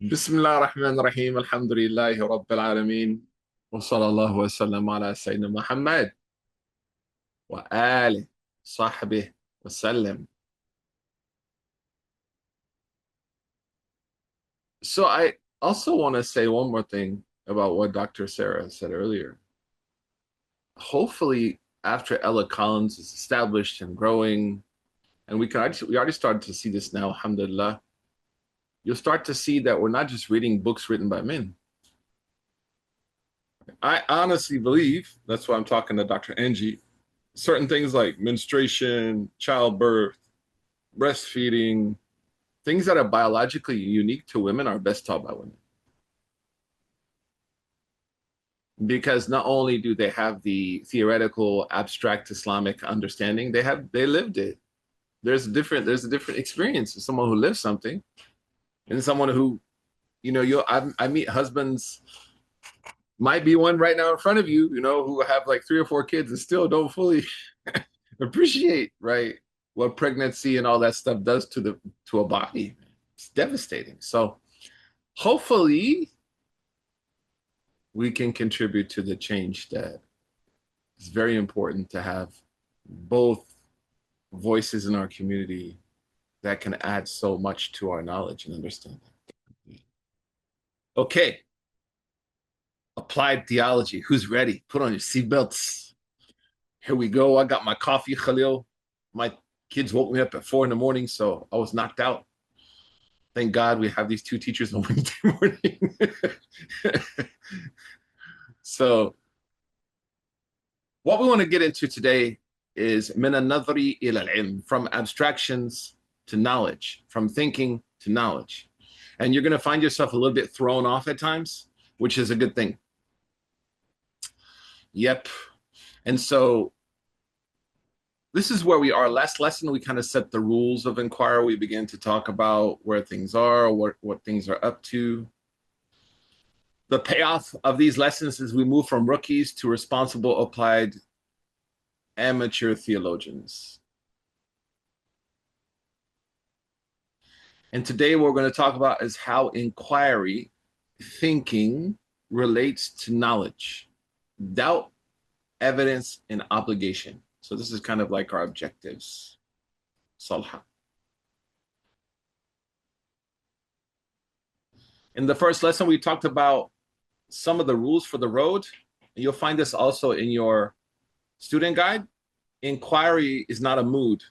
بسم الله الرحمن الرحيم الحمد لله رب العالمين وصلى الله وسلم على سيدنا محمد وآله صحبه وسلم. So I also want to say one more thing about what Dr. Sarah said earlier. Hopefully, after Ella Collins is established and growing, and we already started to see this now, alhamdulillah, you'll start to see that we're not just reading books written by men. I honestly believe, that's why I'm talking to Dr. Angie, certain things like menstruation, childbirth, breastfeeding, things that are biologically unique to women are best taught by women. Because not only do they have the theoretical, abstract Islamic understanding, they lived it. There's a different experience of someone who lives something and someone who, I meet husbands, might be one right now in front of you, who have like 3 or 4 kids and still don't fully appreciate, right, what pregnancy and all that stuff does to a body. It's devastating. So hopefully we can contribute to the change that is very important to have both voices in our community that can add so much to our knowledge and understanding. Okay. Applied theology. Who's ready? Put on your seatbelts. Here we go. I got my coffee, Khalil. My kids woke me up at 4 in the morning, so I was knocked out. Thank God we have these two teachers on Wednesday morning. So what we want to get into today is min al-nadhri ila al-ilm, from abstractions to knowledge, from thinking to knowledge. And you're going to find yourself a little bit thrown off at times, which is a good thing. Yep. And so this is where we are. Last lesson, we kind of set the rules of inquiry. We began to talk about where things are, what things are up to. The payoff of these lessons is we move from rookies to responsible, applied, amateur theologians. And today what we're going to talk about is how inquiry, thinking, relates to knowledge, doubt, evidence, and obligation. So this is kind of like our objectives. Salha. In the first lesson, we talked about some of the rules for the road. And you'll find this also in your student guide. Inquiry is not a mood.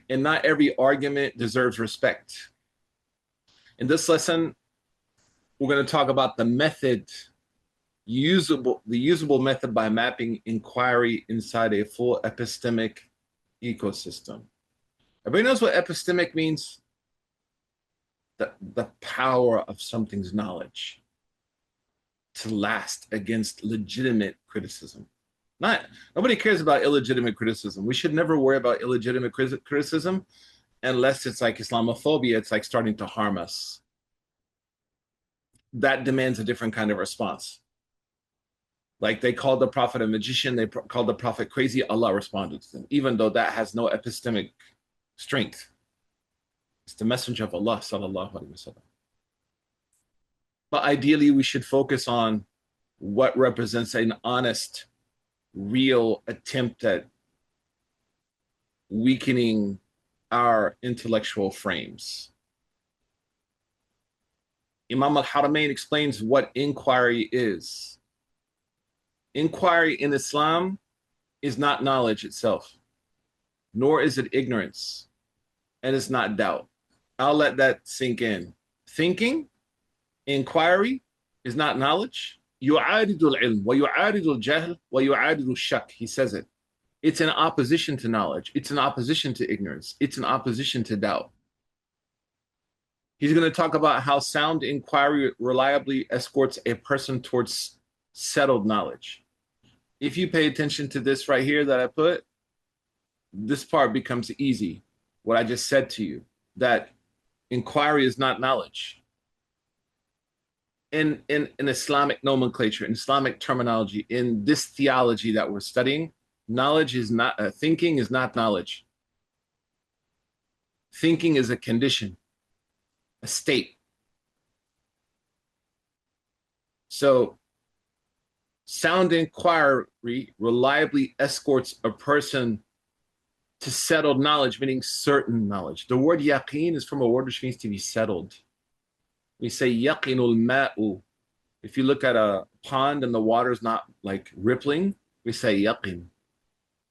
And not every argument deserves respect. In this lesson, we're going to talk about the method, the usable method by mapping inquiry inside a full epistemic ecosystem. Everybody knows what epistemic means? The power of something's knowledge to last against legitimate criticism. Nobody cares about illegitimate criticism. We should never worry about illegitimate criticism unless it's like Islamophobia. It's like starting to harm us. That demands a different kind of response. Like they called the prophet a magician, they called the prophet crazy. Allah responded to them, even though that has no epistemic strength. It's the messenger of Allah, sallallahu alaihi wasallam. But ideally, we should focus on what represents an honest, real attempt at weakening our intellectual frames. Imam al-Haramain explains what inquiry is. Inquiry in Islam is not knowledge itself, nor is it ignorance, and it's not doubt. I'll let that sink in. Thinking, inquiry, is not knowledge. يعارض العلم ويعارض الجهل ويعارض الشك. He says it. It's in opposition to knowledge. It's in opposition to ignorance. It's in opposition to doubt. He's going to talk about how sound inquiry reliably escorts a person towards settled knowledge. If you pay attention to this right here that I put, this part becomes easy. What I just said to you, that inquiry is not knowledge. In Islamic nomenclature, in Islamic terminology, in this theology that we're studying, knowledge is not, thinking is not knowledge. Thinking is a condition. a state. So sound inquiry reliably escorts a person to settled knowledge, meaning certain knowledge. The word yaqeen is from a word which means to be settled. We say yaqinul ma'u. If you look at a pond and the water is not like rippling, we say yaqin.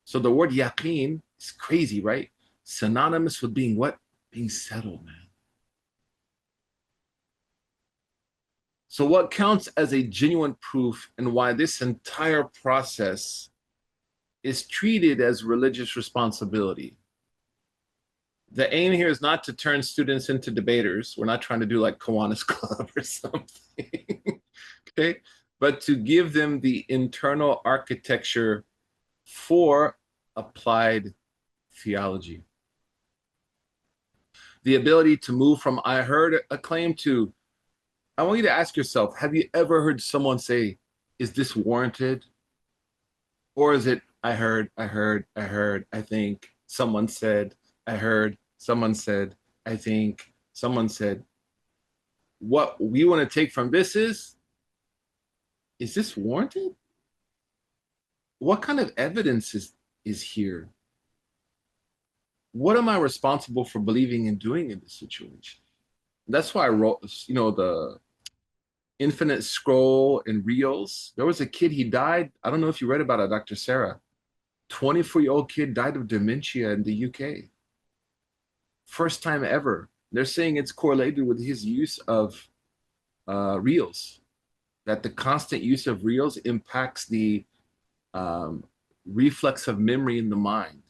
So the word yaqeen is crazy, right? Synonymous with being what? Being settled, man. So what counts as a genuine proof and why this entire process is treated as religious responsibility? The aim here is not to turn students into debaters. We're not trying to do like Kiwanis Club or something. Okay, but to give them the internal architecture for applied theology. The ability to move from I heard a claim to I want you to ask yourself, have you ever heard someone say, is this warranted? Or is it, I think, someone said, I heard, someone said, I think, someone said. What we want to take from this is this warranted? What kind of evidence is here? What am I responsible for believing and doing in this situation? That's why I wrote, the infinite scroll and reels. There was a kid, he died. I don't know if you read about it, Dr. Sarah. 24-year-old kid died of dementia in the UK. First time ever. They're saying it's correlated with his use of reels, that the constant use of reels impacts the reflex of memory in the mind.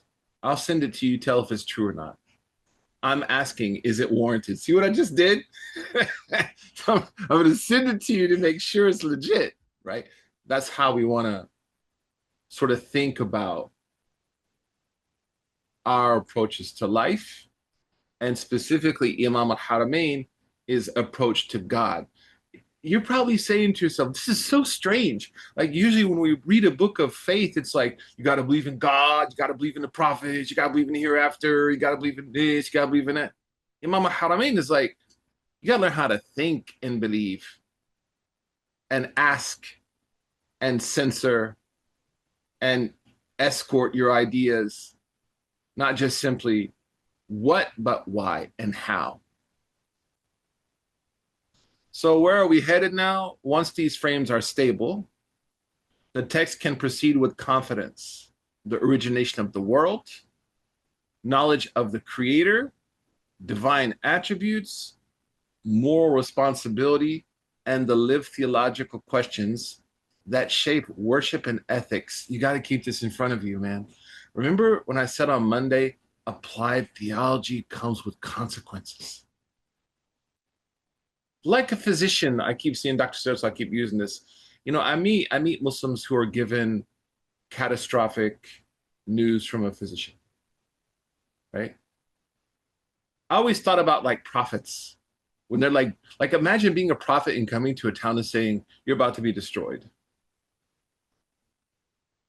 I'll send it to you, tell if it's true or not. I'm asking, is it warranted? See what I just did? I'm going to send it to you to make sure it's legit, right? That's how we want to sort of think about our approaches to life, and specifically Imam al-Haramain, his approach to God. You're probably saying to yourself, this is so strange. Like usually when we read a book of faith, it's like, you got to believe in God, you got to believe in the prophets, you got to believe in the hereafter, you got to believe in this, you got to believe in that. Imam al-Haramain is like, you got to learn how to think and believe and ask and censor and escort your ideas, not just simply what, but why and how. So where are we headed now? Once these frames are stable, the text can proceed with confidence. The origination of the world, knowledge of the creator, divine attributes, moral responsibility, and the lived theological questions that shape worship and ethics. You got to keep this in front of you, man. Remember when I said on Monday, applied theology comes with consequences. Like a physician, I keep seeing Dr. Sarah, so I keep using this. I meet Muslims who are given catastrophic news from a physician, right? I always thought about like prophets when they're like imagine being a prophet and coming to a town and saying you're about to be destroyed.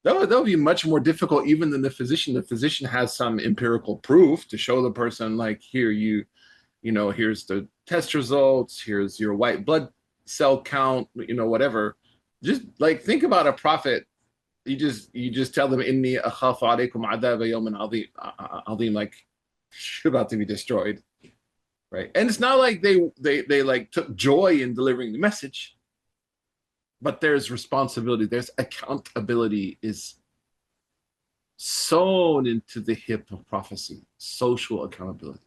That would be much more difficult even than the physician. The physician has some empirical proof to show the person like here here's the test results, here's your white blood cell count, whatever. Just like think about a prophet. You just tell them inni akhafu alaykum adhab yawmin azim, like you're about to be destroyed, right? And it's not like they like took joy in delivering the message, but there's responsibility, there's accountability is sewn into the hip of prophecy, social accountability.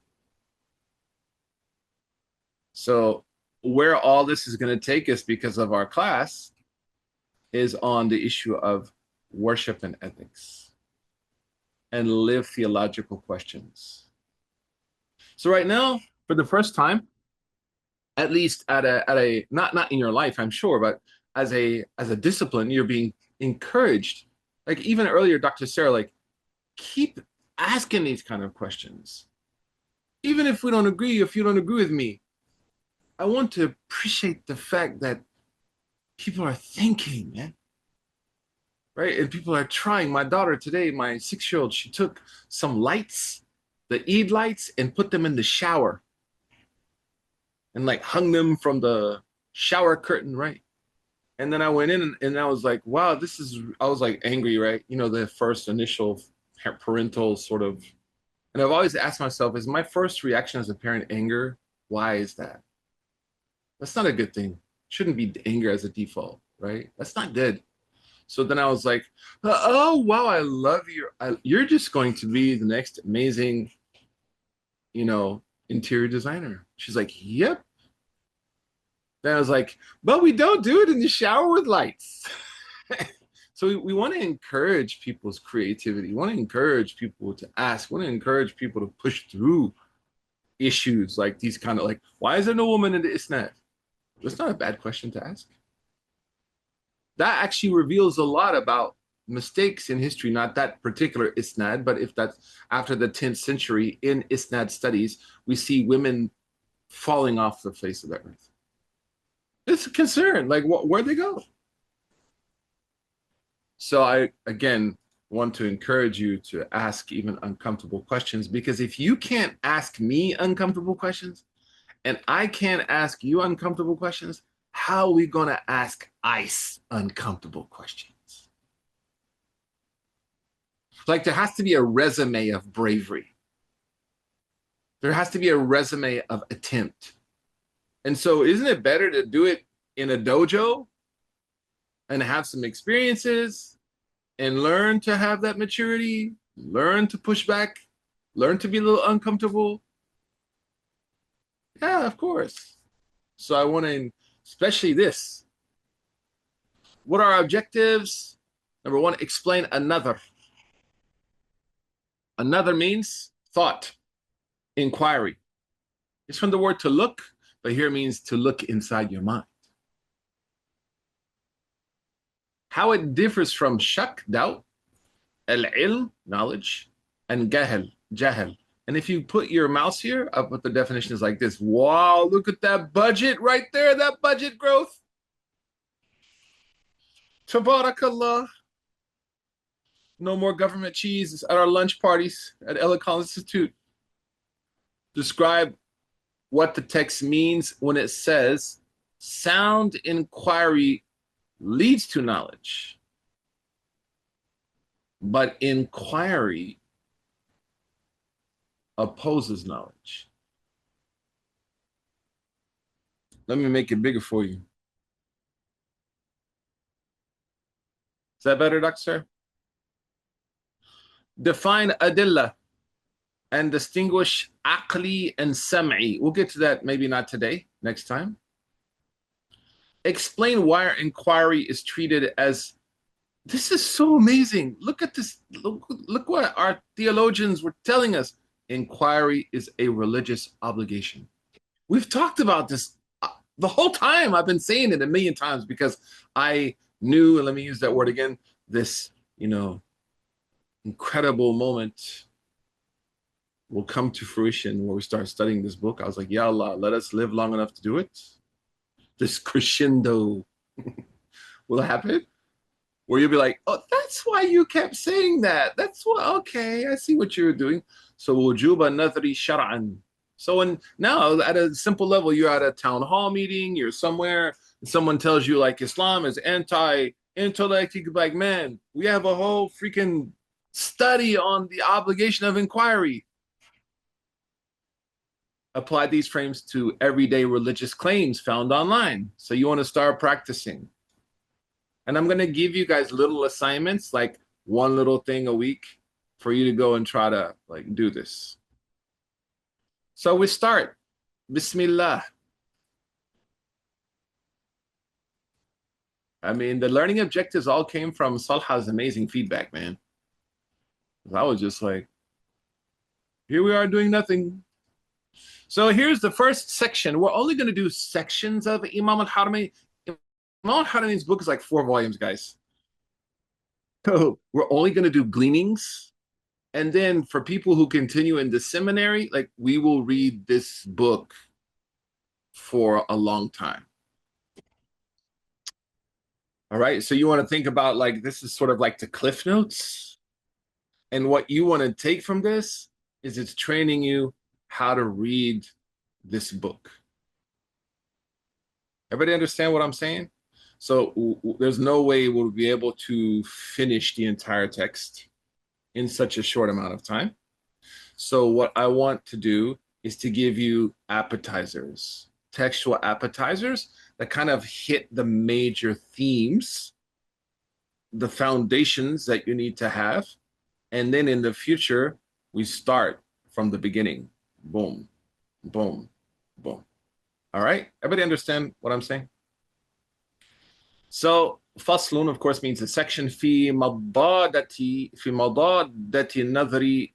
So where all this is going to take us because of our class is on the issue of worship and ethics and live theological questions. So right now, for the first time, at least at a not in your life, I'm sure, but as a discipline, you're being encouraged. Like even earlier, Dr. Sarah, like keep asking these kind of questions. Even if we don't agree, if you don't agree with me, I want to appreciate the fact that people are thinking, man. Right? And people are trying. My daughter today, my 6-year-old, she took some lights, the Eid lights, and put them in the shower. and like hung them from the shower curtain, right? And then I went in and I was like, wow, I was like angry, right? You know, the first initial parental sort of, and I've always asked myself, is my first reaction as a parent anger? Why is that? That's not a good thing. Shouldn't be anger as a default, right? That's not good. So then I was like, oh, wow, I love you. You're just going to be the next amazing, you know, interior designer. She's like, yep. Then I was like, but we don't do it in the shower with lights. So we want to encourage people's creativity. We want to encourage people to ask. We want to encourage people to push through issues like these kind of like, why is there no woman in the isnad? That's not a bad question to ask. That actually reveals a lot about mistakes in history, not that particular isnad, but if that's after the 10th century in isnad studies, we see women falling off the face of the earth. It's a concern, like where'd they go? So I, again, want to encourage you to ask even uncomfortable questions, because if you can't ask me uncomfortable questions and I can't ask you uncomfortable questions, how are we going to ask ICE uncomfortable questions? Like there has to be a resume of bravery. There has to be a resume of attempt. And so isn't it better to do it in a dojo and have some experiences and learn to have that maturity, learn to push back, learn to be a little uncomfortable? Yeah, of course. So I want to, especially this. What are our objectives? Number one, explain another. Another means thought, inquiry. It's from the word to look, but here it means to look inside your mind. How it differs from shak, doubt, al-ilm, knowledge, and jahal. And if you put your mouse here, I'll put the definition is like this. Wow, look at that budget right there, that budget growth. Tabarakallah. No more government cheese at our lunch parties at Ella Collins Institute. Describe what the text means when it says sound inquiry leads to knowledge, but inquiry opposes knowledge. Let me make it bigger for you. Is that better, Doctor? Define adilla and distinguish aqli and sam'i. We'll get to that maybe not today, next time. Explain why our inquiry is treated as, this is so amazing. Look at this. Look what our theologians were telling us. Inquiry is a religious obligation. We've talked about this the whole time. I've been saying it a million times because I knew, and let me use that word again, this, incredible moment will come to fruition where we start studying this book. I was like, Ya Allah, let us live long enough to do it. This crescendo will happen where you'll be like, oh, that's why you kept saying that. That's what, okay, I see what you're doing. So wujuba nadri shar'an. So now at a simple level, you're at a town hall meeting, you're somewhere, and someone tells you like Islam is anti-intellect. You could be like, man, we have a whole freaking study on the obligation of inquiry. Apply these frames to everyday religious claims found online. So you want to start practicing. And I'm going to give you guys little assignments, like one little thing a week for you to go and try to like do this. So we start. Bismillah. I mean, the learning objectives all came from Salha's amazing feedback, man. I was just like, here we are doing nothing. So here's the first section. We're only going to do sections of Imam al-Haramain. Imam al-Haramain's book is like 4 volumes, guys. So we're only going to do gleanings. And then for people who continue in the seminary, like we will read this book for a long time. All right. So you want to think about like, this is sort of like the Cliff Notes. And what you want to take from this is it's training you how to read this book. Everybody understand what I'm saying? So there's no way we'll be able to finish the entire text in such a short amount of time. So what I want to do is to give you appetizers, textual appetizers that kind of hit the major themes, the foundations that you need to have. And then in the future, we start from the beginning. Boom, boom, boom. All right? Everybody understand what I'm saying? So faslun, of course, means a section في مضادة النظر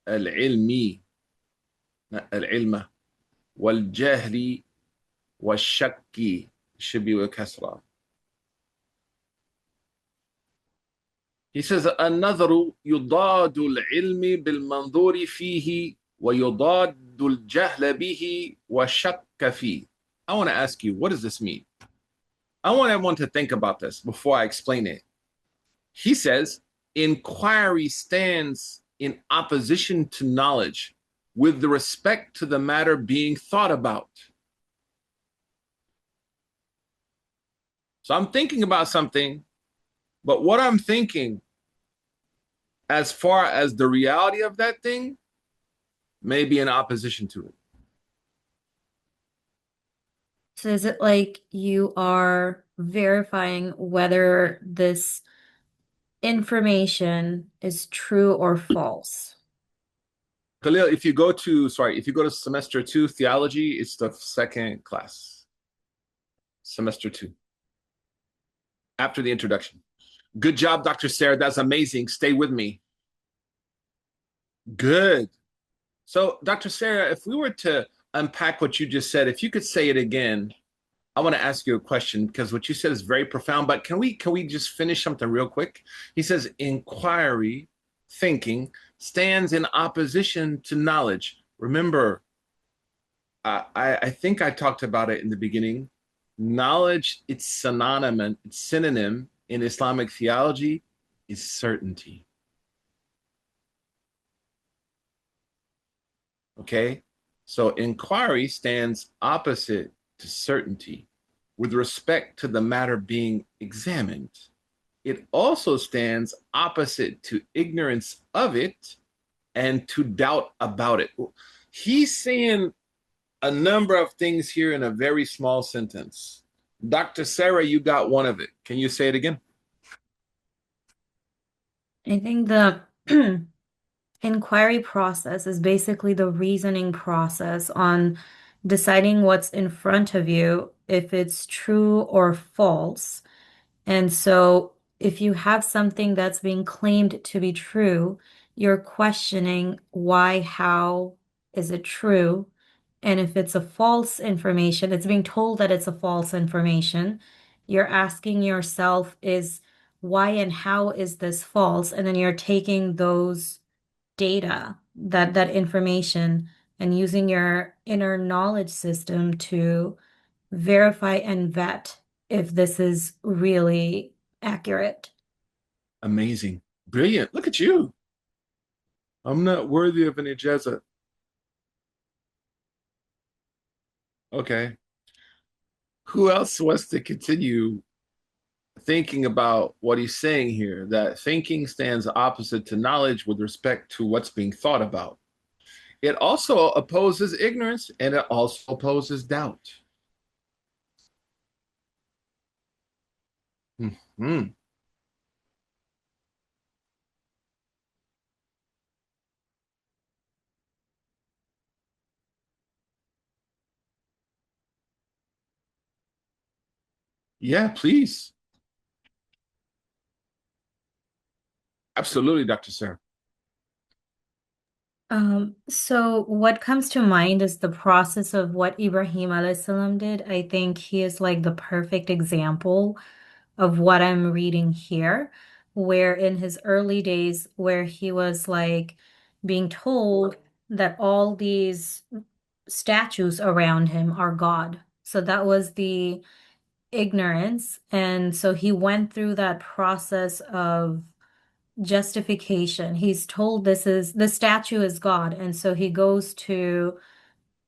العلمي العلم والجهل والشك should be with kasra. He says النظر يضاد العلم بالمنظور فيه ويضاد الجهل به والشك فيه. I want to ask you, what does this mean? I want everyone to think about this before I explain it. He says, inquiry stands in opposition to knowledge with the respect to the matter being thought about. So I'm thinking about something, but what I'm thinking, as far as the reality of that thing, may be in opposition to it. So is it like you are verifying whether this information is true or false? Khalil, if you go to semester two theology, it's the second class, semester two, after the introduction. Good job, Dr. Sarah. That's amazing. Stay with me. Good. So, Dr. Sarah, if we were to unpack what you just said, if you could say it again, I want to ask you a question because what you said is very profound. But can we just finish something real quick? He says inquiry, thinking, stands in opposition to knowledge. Remember, I think I talked about it in the beginning. Knowledge, its synonym in Islamic theology is certainty. Okay? So inquiry stands opposite to certainty with respect to the matter being examined. It also stands opposite to ignorance of it and to doubt about it. He's saying a number of things here in a very small sentence. Dr. Sarah, you got one of it. Can you say it again? I think the inquiry process is basically the reasoning process on deciding what's in front of you, if it's true or false. And so, if you have something that's being claimed to be true, you're questioning why, how is it true? And if it's a false information, it's being told that it's a false information, you're asking yourself, is why and how is this false? And then you're taking those data, that information, and using your inner knowledge system to verify and vet if this is really accurate. Amazing. Brilliant. Look at you. I'm not worthy of an ijazah. Okay. Who else wants to continue thinking about what he's saying here? That thinking stands opposite to knowledge with respect to what's being thought about. It also opposes ignorance and it also opposes doubt. Mhm. Yeah, please. Absolutely, Dr. Sarah. So what comes to mind is the process of what Ibrahim alayhi salam did. I think he is like the perfect example of what I'm reading here, where in his early days, where he was like being told that all these statues around him are God. So that was the ignorance. And so he went through that process of justification. He's told this statue is God. And so he goes to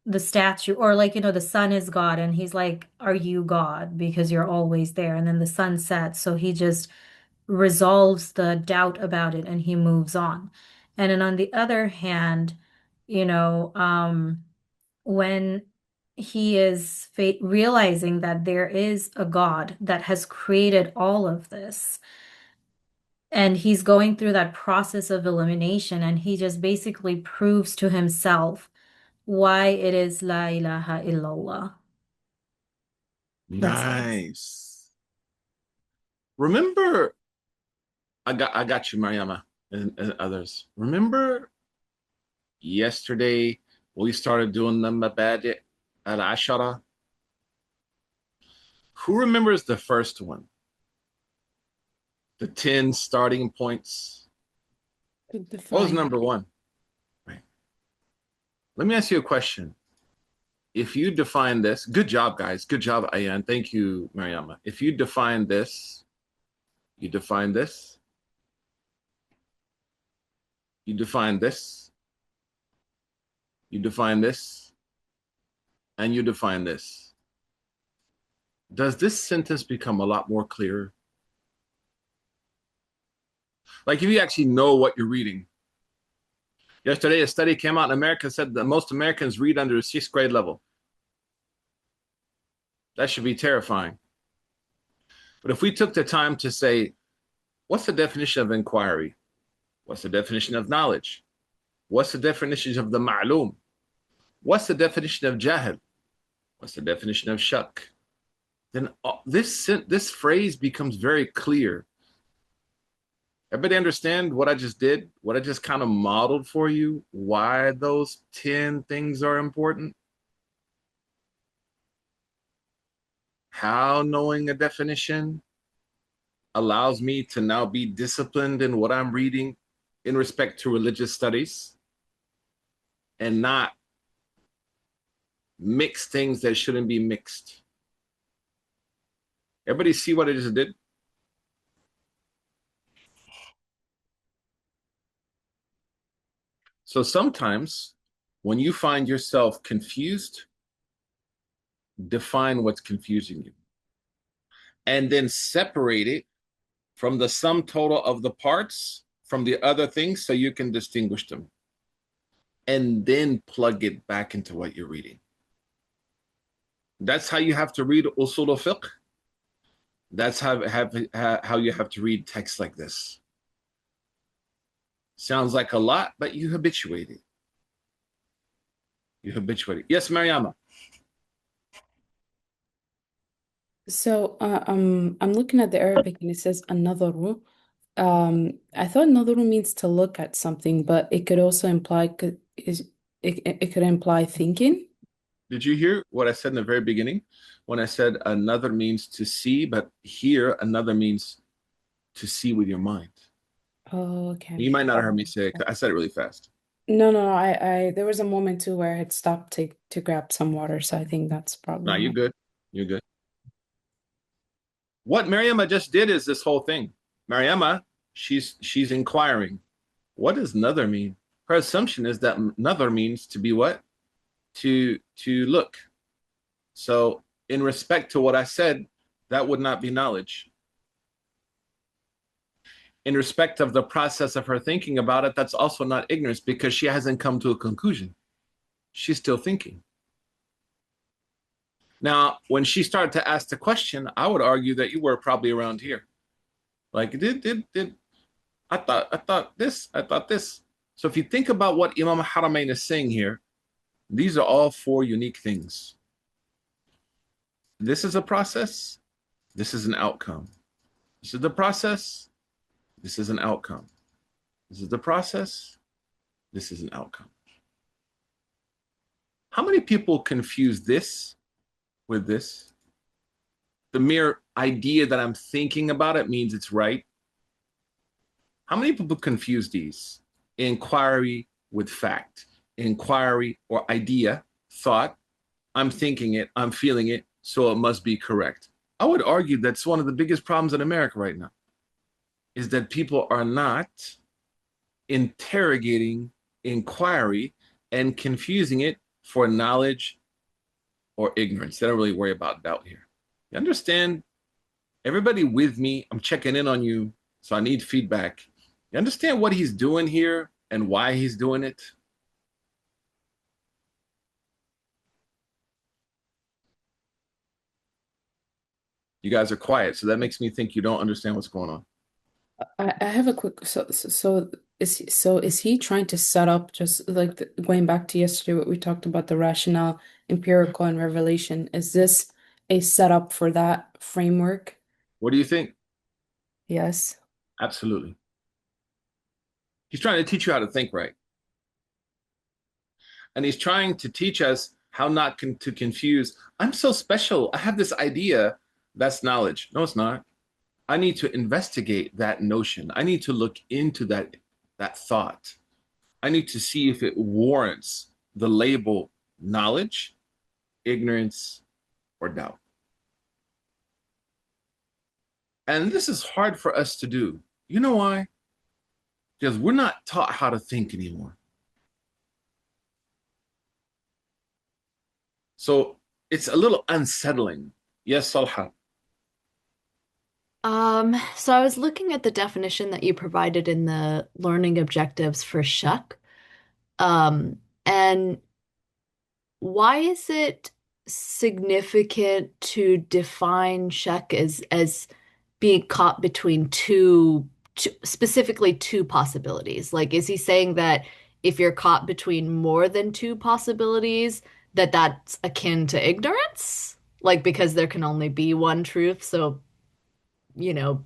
the statue, or like, the sun is God, and he's like, are you God? Because you're always there. And then the sun sets, so he just resolves the doubt about it and he moves on. And then on the other hand, you know, when he is realizing that there is a God that has created all of this, and he's going through that process of elimination, and he just basically proves to himself why it is La ilaha illallah. That's Nice. Remember, I got you, Mariama, and others. Remember yesterday we started doing the Mabadi al-Ashara? Who remembers the first one? The 10 starting points. Good What was define. number one? Right. Let me ask you a question. If you define this, good job, guys. Good job, Ayan. Thank you, Mariama. If you define this, you define this, you define this, you define this, and you define this. Does this sentence become a lot more clear? Like if you actually know what you're reading. Yesterday, a study came out in America said that most Americans read under a 6th grade level. That should be terrifying. But if we took the time to say, what's the definition of inquiry? What's the definition of knowledge? What's the definition of the ma'lum? What's the definition of jahil? What's the definition of shak? Then this phrase becomes very clear. Everybody understand what I just did? What I just kind of modeled for you? Why those 10 things are important? How knowing a definition allows me to now be disciplined in what I'm reading in respect to religious studies and not mix things that shouldn't be mixed. Everybody see what I just did? So sometimes when you find yourself confused, define what's confusing you and then separate it from the sum total of the parts from the other things so you can distinguish them and then plug it back into what you're reading. That's how you have to read usul al-fiqh. That's how you have to read texts like this. Sounds like a lot, but you habituate it. You habituate it. Yes, Mariama. So I'm looking at the Arabic and it says another. I thought another means to look at something, but it could also imply it could imply thinking. Did you hear what I said in the very beginning when I said another means to see, but here another means to see with your mind? Oh, okay. You might not have heard me say it. I said it really fast. No. I there was a moment too where I had stopped to grab some water, so I think that's No, probably you're why. good. You're good. What Mariama just did is this whole thing. Mariama, she's inquiring. What does another mean? Her assumption is that another means to be what? To look. So in respect to what I said, that would not be knowledge. In respect of the process of her thinking about it, that's also not ignorance because she hasn't come to a conclusion. She's still thinking. Now, when she started to ask the question, I would argue that you were probably around here. Like, did I thought this. So if you think about what Imam al-Haramain is saying here, these are all 4 unique things. This is a process. This is an outcome. This is the process. This is an outcome. This is the process. This is an outcome. How many people confuse this with this? The mere idea that I'm thinking about it means it's right. How many people confuse these? Inquiry with fact. Inquiry or idea, thought. I'm thinking it, I'm feeling it, so it must be correct. I would argue that's one of the biggest problems in America right now, is that people are not interrogating inquiry and confusing it for knowledge or ignorance. They don't really worry about doubt here. You understand? Everybody with me, I'm checking in on you, so I need feedback. You understand what he's doing here and why he's doing it? You guys are quiet, so that makes me think you don't understand what's going on. I have a quick is he trying to set up just like going back to yesterday what we talked about the rationale, empirical, and revelation? Is this a setup for that framework? What do you think? Yes. Absolutely. He's trying to teach you how to think right. And he's trying to teach us how not to confuse. I'm so special. I have this idea. That's knowledge. No, it's not. I need to investigate that notion. I need to look into that thought. I need to see if it warrants the label knowledge, ignorance, or doubt. And this is hard for us to do. You know why? Because we're not taught how to think anymore. So it's a little unsettling. Yes, Salha. So I was looking at the definition that you provided in the learning objectives for Shuck. And why is it significant to define Shuck as being caught between specifically two possibilities? Like, is he saying that if you're caught between more than two possibilities, that that's akin to ignorance? Like, because there can only be one truth, so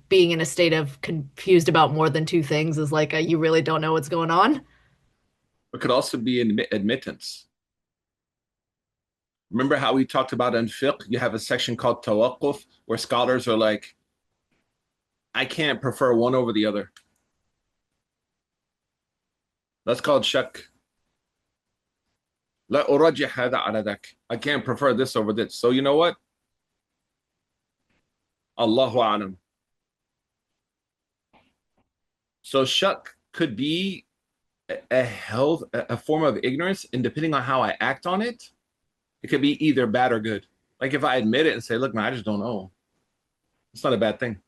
being in a state of confused about more than two things is like you really don't know what's going on. It could also be admittance. Remember how we talked about in fiqh, you have a section called tawaqquf, where scholars are like, I can't prefer one over the other. That's called shak. لا أرجح هذا على ذاك. I can't prefer this over this. So you know what? Allahu a'lam. So shak could be a form of ignorance, and depending on how I act on it, it could be either bad or good. Like if I admit it and say, look, man, I just don't know. It's not a bad thing.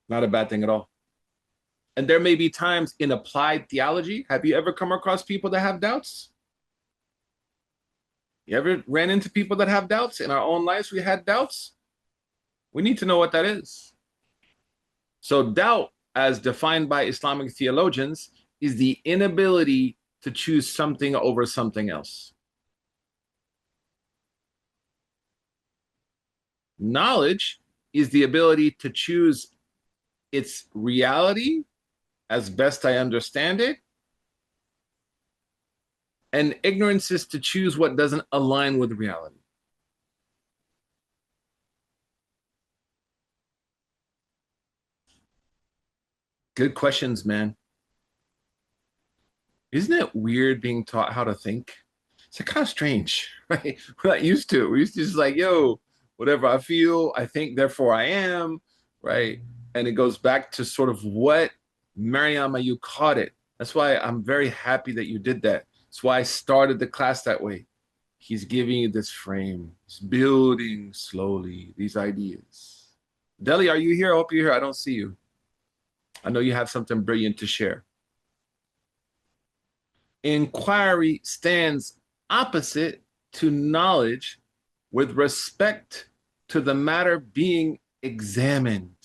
Not a bad thing at all. And there may be times in applied theology. Have you ever come across people that have doubts? You ever ran into people that have doubts? In our own lives, we had doubts. We need to know what that is. So doubt, as defined by Islamic theologians, is the inability to choose something over something else. Knowledge is the ability to choose its reality as best I understand it. And ignorance is to choose what doesn't align with reality. Good questions, man. Isn't it weird being taught how to think? It's kind of strange, right? We're not used to it. We're used to just like, yo, whatever I feel, I think, therefore I am, right? And it goes back to sort of what, Mariama, you caught it. That's why I'm very happy that you did that. That's why I started the class that way. He's giving you this frame. He's building slowly these ideas. Deli, are you here? I hope you're here. I don't see you. I know you have something brilliant to share. Inquiry stands opposite to knowledge with respect to the matter being examined.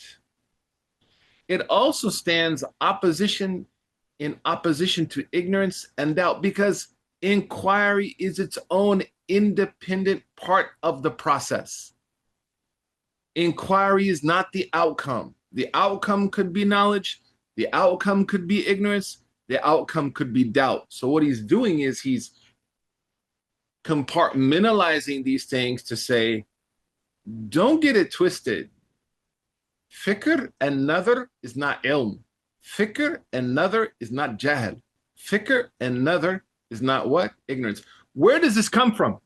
It also stands in opposition to ignorance and doubt, because inquiry is its own independent part of the process. Inquiry is not the outcome. The outcome could be knowledge. The outcome could be ignorance. The outcome could be doubt. So what he's doing is he's compartmentalizing these things to say, don't get it twisted. Fikr and nadhr is not ilm. Fikr and nadhr is not jahl. Fikr and nadhr is not what? Ignorance. Where does this come from?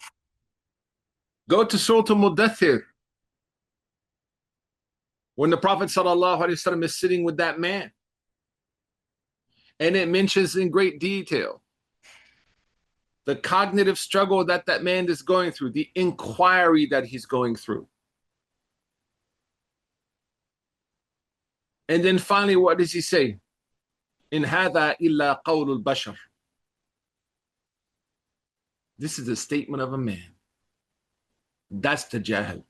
Go to Surah Al-Mudaththir. When the Prophet ﷺ is sitting with that man. And it mentions in great detail the cognitive struggle that that man is going through, the inquiry that he's going through. And then finally, what does he say? In hada illa qawlul bashar. This is a statement of a man. That's the jahil.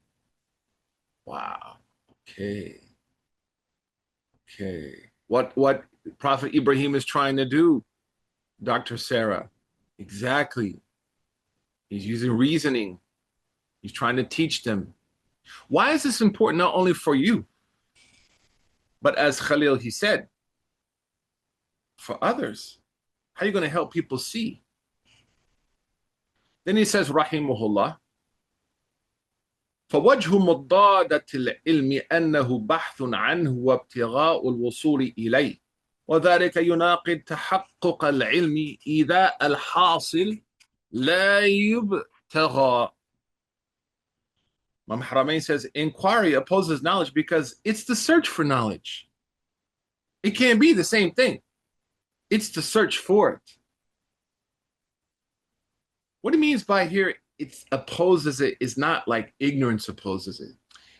Wow. Okay. What Prophet Ibrahim is trying to do, Dr. Sarah? Exactly. He's using reasoning. He's trying to teach them. Why is this important not only for you, but as Khalil, he said, for others? How are you going to help people see? Then he says, Rahimahullah, فوجه مضادة العلم أنه بحث عنه وابتغاء الوصول إليه وذلك يناقض تحقق العلم إذا الحاصل لا يبتغى. Imam al-Haramain says inquiry opposes knowledge because it's the search for knowledge. It can't be the same thing. It's the search for it. What he means by here, it opposes it, is not like ignorance opposes it.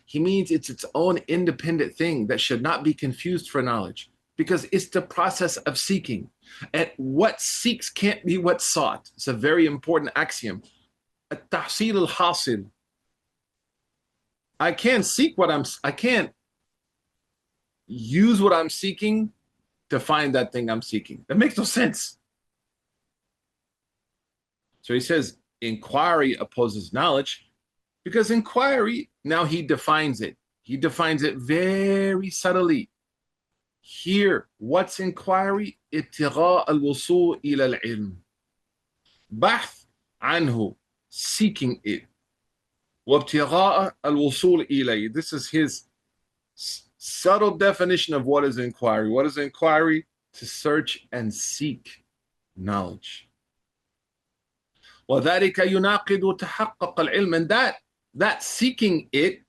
He means it's its own independent thing that should not be confused for knowledge because it's the process of seeking. And what seeks can't be what's sought. It's a very important axiom. At-tahsil al-hasil. I can't use what I'm seeking to find that thing I'm seeking. That makes no sense. So he says, inquiry opposes knowledge because inquiry, now he defines it. He defines it very subtly. Here, what's inquiry? ابتغاء الوصول إلى العلم. بحث عنه, seeking it. وابتغاء الوصول إليه. This is his subtle definition of what is inquiry. What is inquiry? To search and seek knowledge. وذلك يناقض تحقق العلم, and that seeking it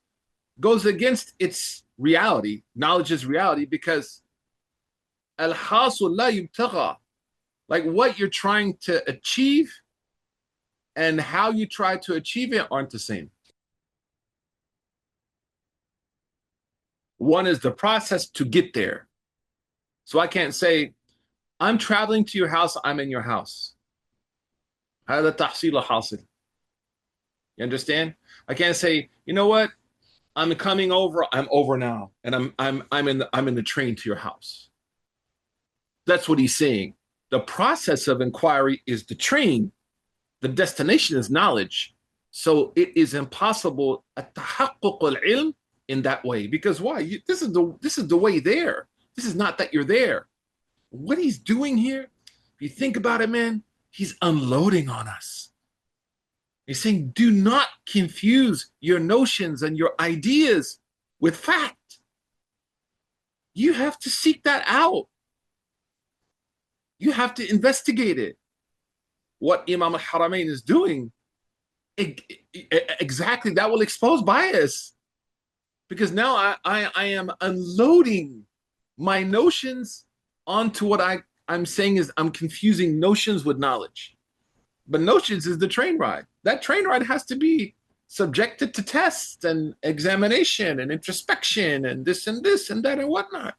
goes against its reality. Knowledge is reality because الحاصل لا يبتغى, like what you're trying to achieve and how you try to achieve it aren't the same. One is the process to get there. So I can't say, I'm traveling to your house, I'm in your house. هذا تحصيل حاصل. You understand? I can't say, you know what? I'm coming over, I'm over now, and I'm in the train to your house. That's what he's saying. The process of inquiry is the train. The destination is knowledge. So it is impossible التحقق العلم in that way. Because why? This is the way there. This is not that you're there. What he's doing here, if you think about it, man, he's unloading on us. He's saying, do not confuse your notions and your ideas with fact. You have to seek that out. You have to investigate it. What Imam al-Haramain is doing, exactly, that will expose bias. Because now I am unloading my notions onto what I'm saying is I'm confusing notions with knowledge. But notions is the train ride. That train ride has to be subjected to tests and examination and introspection and this and that and whatnot.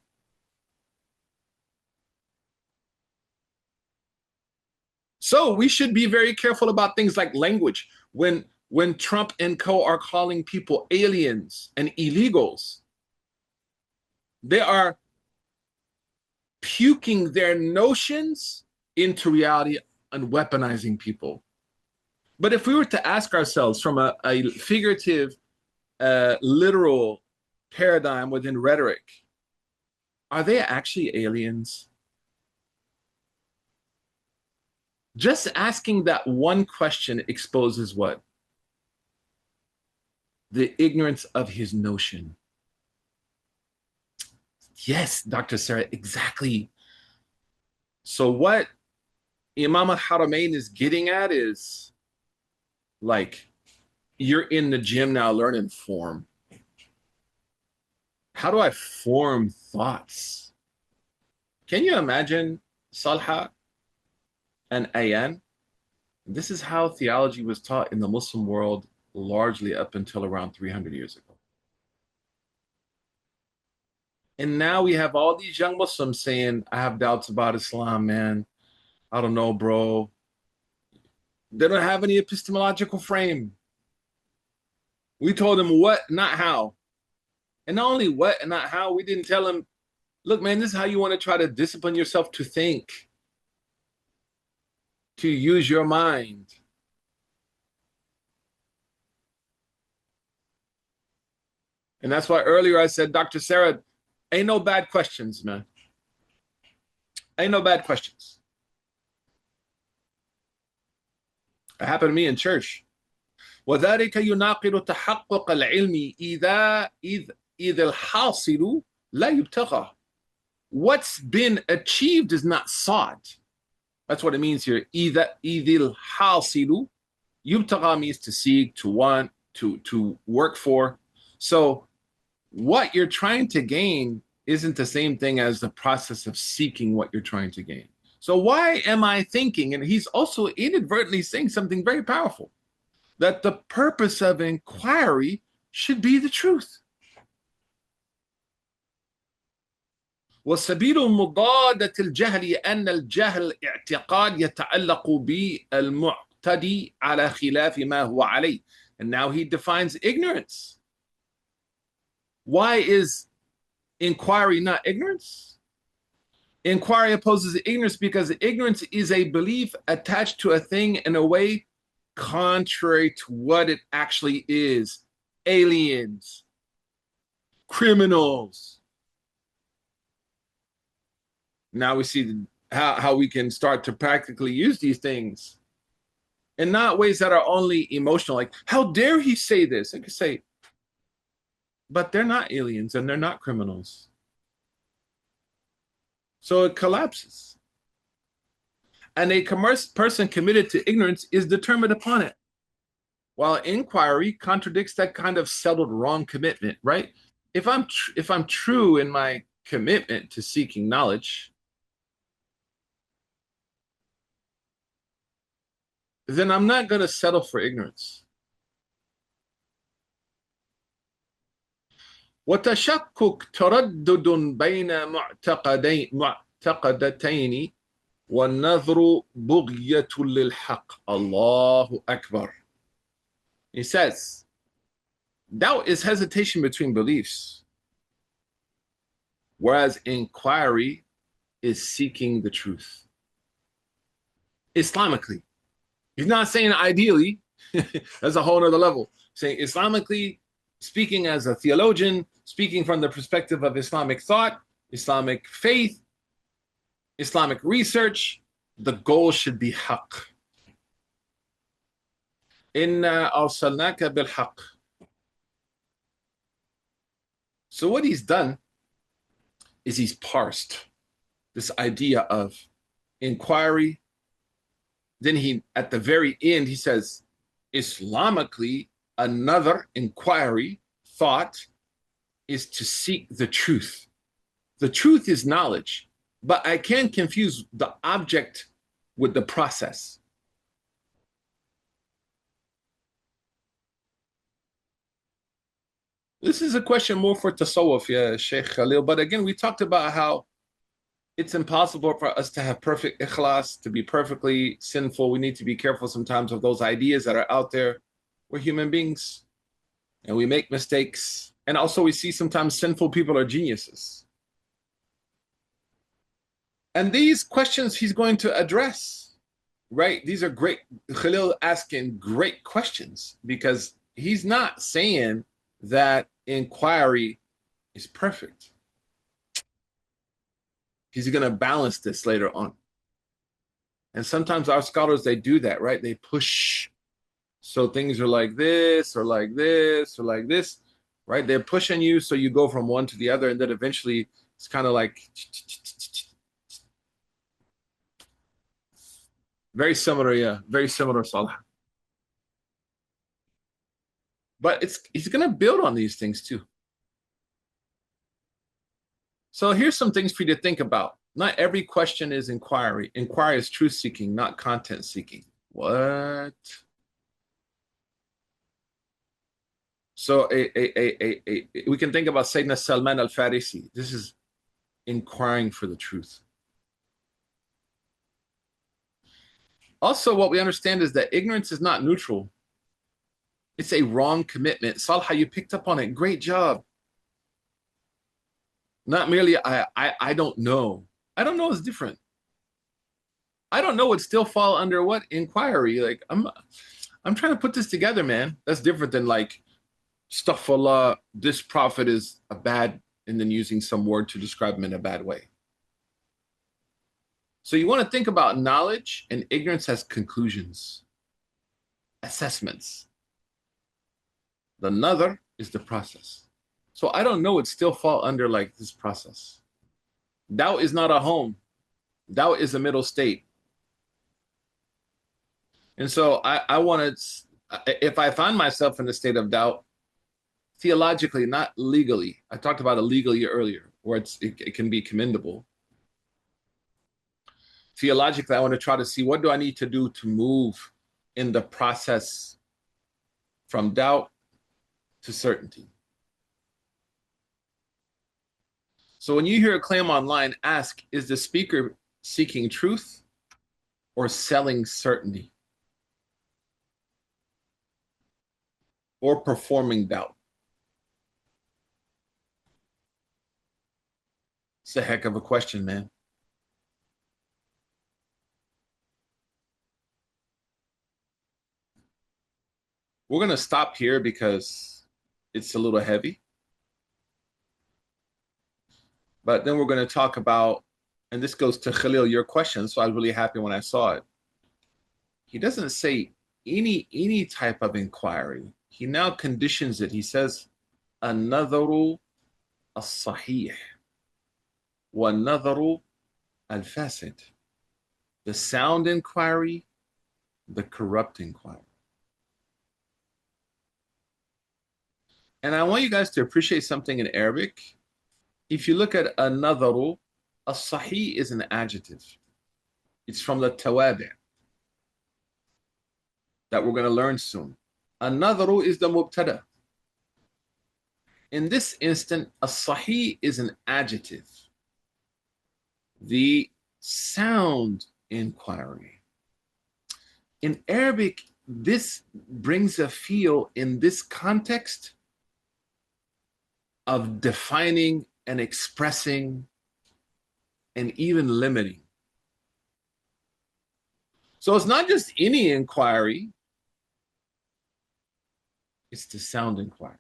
So we should be very careful about things like language. When Trump and co are calling people aliens and illegals, they are puking their notions into reality and weaponizing people. But if we were to ask ourselves from a figurative, literal paradigm within rhetoric, are they actually aliens? Just asking that one question exposes what? The ignorance of his notion. Yes, Dr. Sarah, exactly. So what Imam al-Haramain is getting at is, like, you're in the gym now learning form. How do I form thoughts? Can you imagine Salha and Ayan? This is how theology was taught in the Muslim world largely up until around 300 years ago. And now we have all these young Muslims saying, I have doubts about Islam, man. I don't know, bro. They don't have any epistemological frame. We told them what, not how. And not only what and not how, we didn't tell them, look, man, this is how you want to try to discipline yourself to think, to use your mind. And that's why earlier I said, Dr. Sarah, ain't no bad questions, man. Ain't no bad questions. It happened to me in church. وذلك يناقض تحقق العلم إذا الحاصل لا يبتغى. What's been achieved is not sought. That's what it means here. إذا الحاصل يبتغى means to seek, to want, to work for. So what you're trying to gain isn't the same thing as the process of seeking what you're trying to gain. So why am I thinking? And he's also inadvertently saying something very powerful, that the purpose of inquiry should be the truth. وسبيل مضادة الجهل أن الجهل اعتقاد يتعلق بالمعتدي على خلاف ما هو عليه. And now he defines ignorance. Why is inquiry not ignorance? Inquiry opposes ignorance because ignorance is a belief attached to a thing in a way contrary to what it actually is. Aliens, criminals. Now we see how we can start to practically use these things and not ways that are only emotional, like, how dare he say this? I could say, but they're not aliens and they're not criminals. So it collapses. And a person committed to ignorance is determined upon it, while inquiry contradicts that kind of settled wrong commitment, right? If I'm true in my commitment to seeking knowledge, then I'm not going to settle for ignorance. وتشكك تردد بين معتقدتين والنظر بغية للحق. الله أكبر. He says, doubt is hesitation between beliefs, whereas inquiry is seeking the truth. Islamically. He's not saying ideally. That's a whole other level. Saying Islamically, speaking as a theologian, speaking from the perspective of Islamic thought, Islamic faith, Islamic research, the goal should be haqq. Inna arsalnaka bil haqq. So what he's done is he's parsed this idea of inquiry. Then he, at the very end, he says, Islamically, another inquiry, thought, is to seek the truth. The truth is knowledge, but I can't confuse the object with the process. This is a question more for tasawwuf, yeah, Sheikh Khalil. But again, we talked about how it's impossible for us to have perfect ikhlas, to be perfectly sinful. We need to be careful sometimes of those ideas that are out there. We're human beings and we make mistakes. And also we see sometimes sinful people are geniuses. And these questions he's going to address, right? These are great. Khalil asking great questions because he's not saying that inquiry is perfect. He's going to balance this later on. And sometimes our scholars, they do that, right? They push. So things are like this or like this or like this, right? They're pushing you so you go from one to the other. And then eventually it's kind of like very similar, yeah, very similar salah. But he's going to build on these things too. So here's some things for you to think about. Not every question is inquiry. Inquiry is truth seeking, not content seeking. What? So we can think about Sayyidina Salman al-Farisi. This is inquiring for the truth. Also, what we understand is that ignorance is not neutral. It's a wrong commitment. Salha, you picked up on it. Great job. Not merely I don't know. I don't know is different. I don't know would still fall under what? Inquiry. Like I'm trying to put this together, man. That's different than like astaghfirullah, this prophet is a bad, and then using some word to describe him in a bad way. So you want to think about knowledge and ignorance as conclusions, assessments. The another is the process. So I don't know, it still fall under like this process. Doubt is not a home. Doubt is a middle state. And so I want to, if I find myself in a state of doubt, theologically, not legally. I talked about it legally earlier, where it can be commendable. Theologically, I want to try to see what do I need to do to move in the process from doubt to certainty. So when you hear a claim online, ask, is the speaker seeking truth or selling certainty? Or performing doubt? It's a heck of a question, man. We're going to stop here because it's a little heavy. But then we're going to talk about, and this goes to Khalil, your question, so I was really happy when I saw it. He doesn't say any type of inquiry. He now conditions it. He says, النظر الصحيح والنظر الفاسد. The sound inquiry, the corrupt inquiry. And I want you guys to appreciate something in Arabic. If you look at النظر, الصحيح is an adjective. It's from the tawabi that we're going to learn soon. النظر is the mubtada. In this instant, as-sahih is an adjective. The sound inquiry. In Arabic, this brings a feel in this context of defining and expressing and even limiting. So it's not just any inquiry, it's the sound inquiry.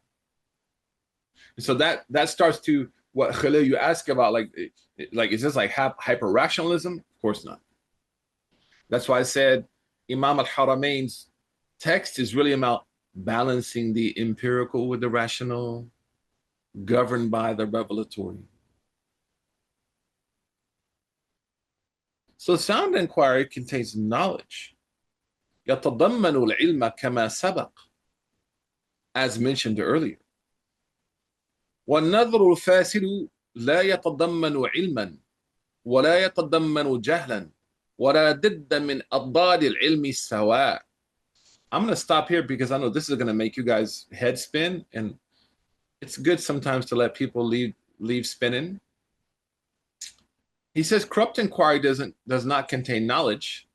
So that starts to what Khalil you ask about, like is this like hyper rationalism? Of course not. That's why I said Imam al-Haramain's text is really about balancing the empirical with the rational, governed by the revelatory. So sound inquiry contains knowledge. يتضمن العلم كما سبق, as mentioned earlier. والنظر الفاسد لا يتضمن علما ولا يتضمن جهلا ولا ضد من أضداد العلم السواء. I'm going to stop here because I know this is going to make you guys head spin, and it's good sometimes to let people leave spinning. He says corrupt inquiry does not contain knowledge,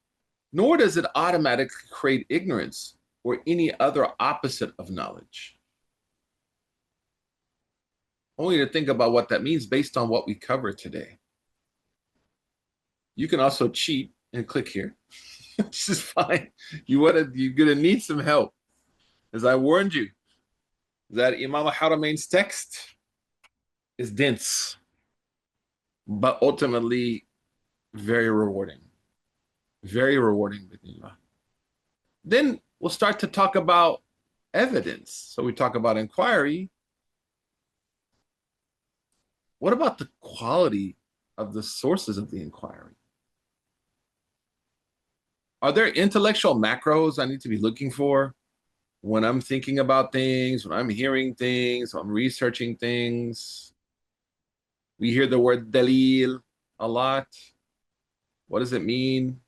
nor does it automatically create ignorance or any other opposite of knowledge. Only to think about what that means based on what we covered today. You can also cheat and click here. This is fine. You're gonna need some help. As I warned you, that Imam al-Haramain's text is dense, but ultimately very rewarding. Very rewarding. Then we'll start to talk about evidence. So we talk about inquiry. What about the quality of the sources of the inquiry? Are there intellectual macros I need to be looking for when I'm thinking about things, when I'm hearing things, when I'm researching things? We hear the word dalil a lot. What does it mean?